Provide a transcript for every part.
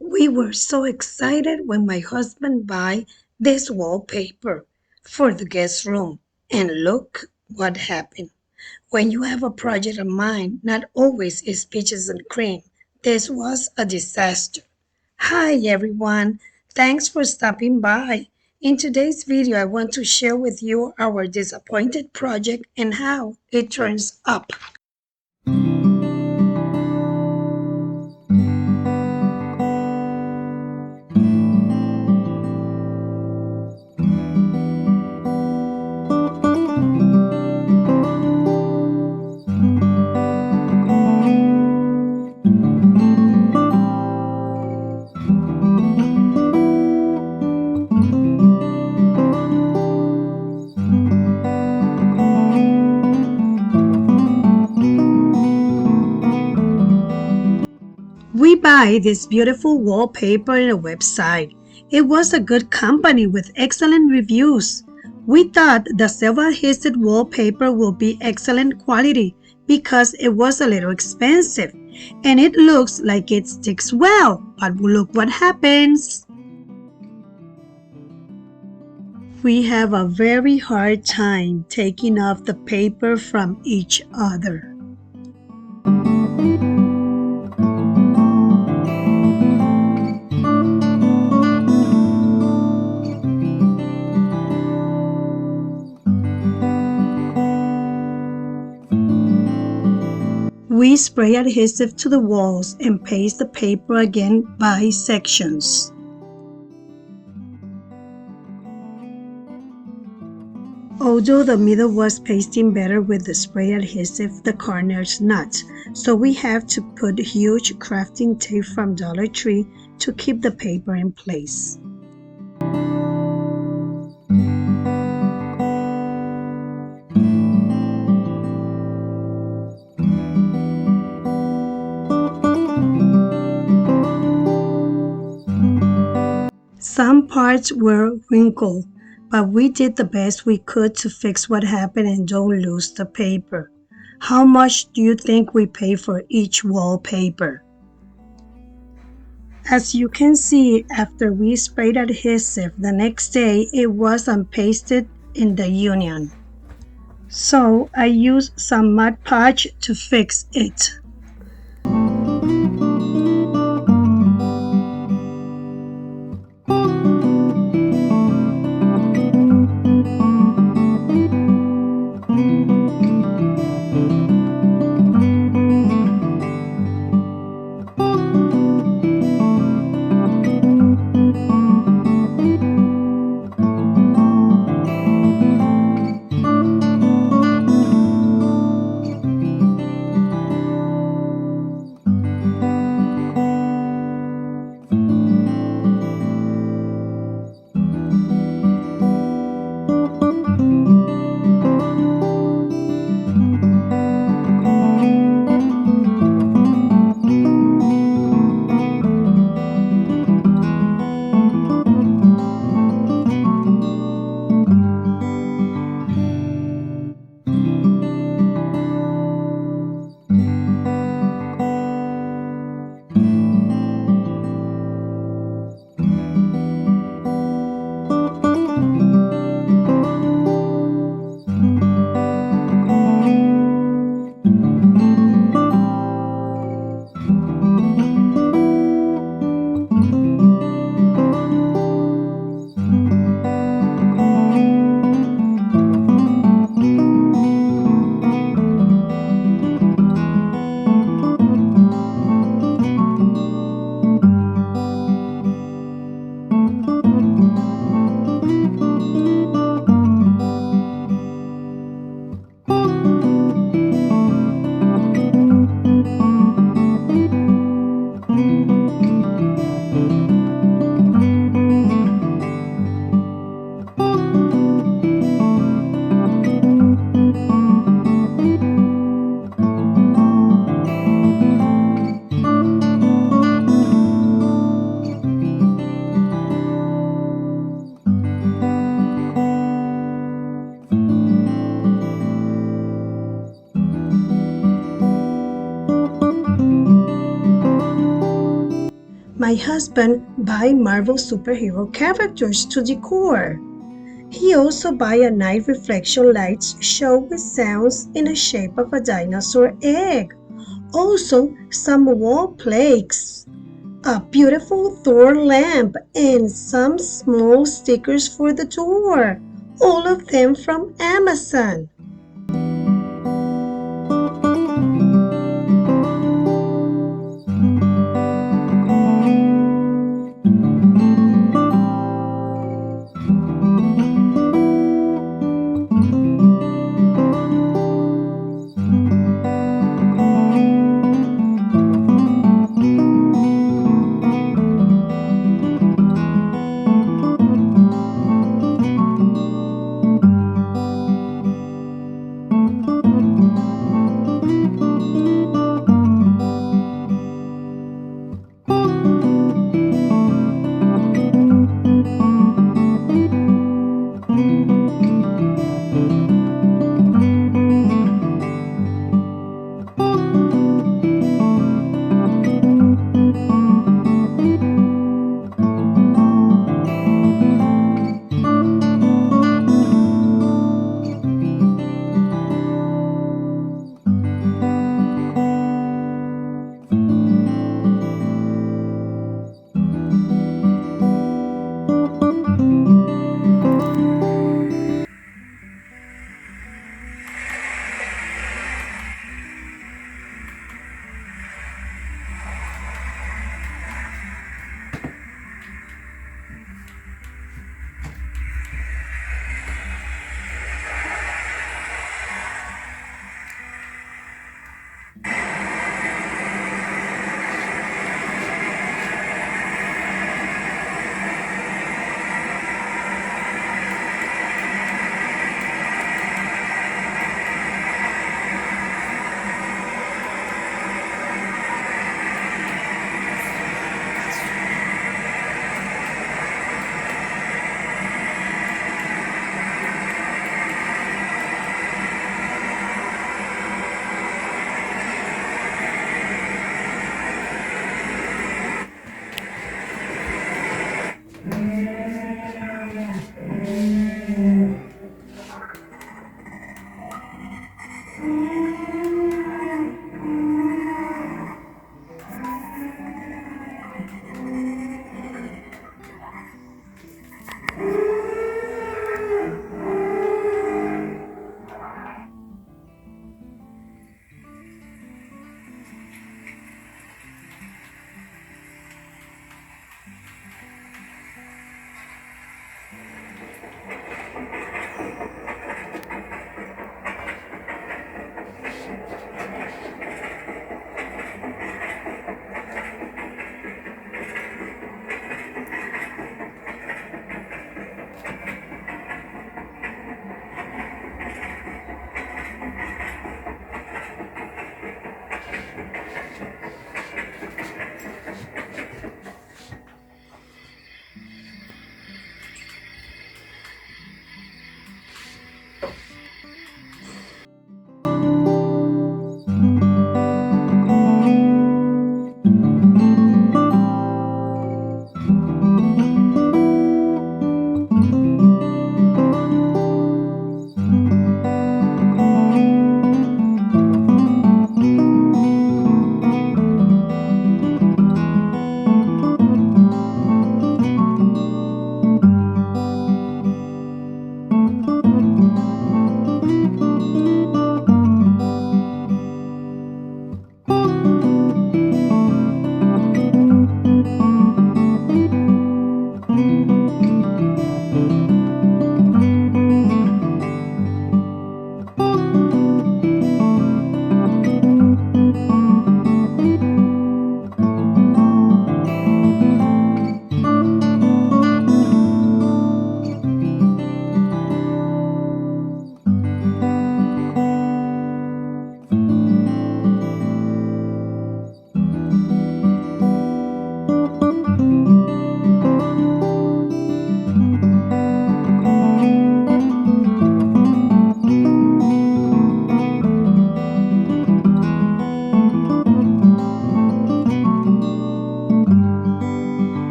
We were so excited when my husband buy this wallpaper for the guest room. And look what happened. When you have a project of mine, not always is peaches and cream. This was a disaster. Hi everyone, thanks for stopping by. In today's video, I want to share with you our disappointed project and how it turns up. We buy this beautiful wallpaper in a website. It was a good company with excellent reviews. We thought the self-adhesive wallpaper would be excellent quality because it was a little expensive and it looks like it sticks well, but look what happens. We have a very hard time taking off the paper from each other. We spray adhesive to the walls and paste the paper again by sections. Although the middle was pasting better with the spray adhesive, the corners not, so we have to put huge crafting tape from Dollar Tree to keep the paper in place. Some parts were wrinkled, but we did the best we could to fix what happened and don't lose the paper. How much do you think we pay for each wallpaper? As you can see, after we sprayed adhesive, the next day it was unpasted in the union. So I used some Mod Podge to fix it. My husband buy Marvel superhero characters to decor. He also buy a night reflection lights show with sounds in the shape of a dinosaur egg. Also some wall plaques, a beautiful Thor lamp, and some small stickers for the door. All of them from Amazon.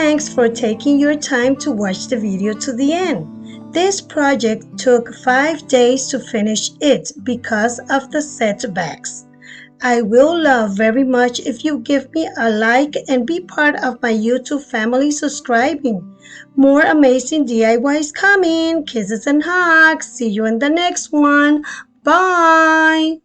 Thanks for taking your time to watch the video to the end. This project took 5 days to finish it because of the setbacks. I will love very much if you give me a like and be part of my YouTube family subscribing. More amazing DIYs coming. Kisses and hugs. See you in the next one. Bye.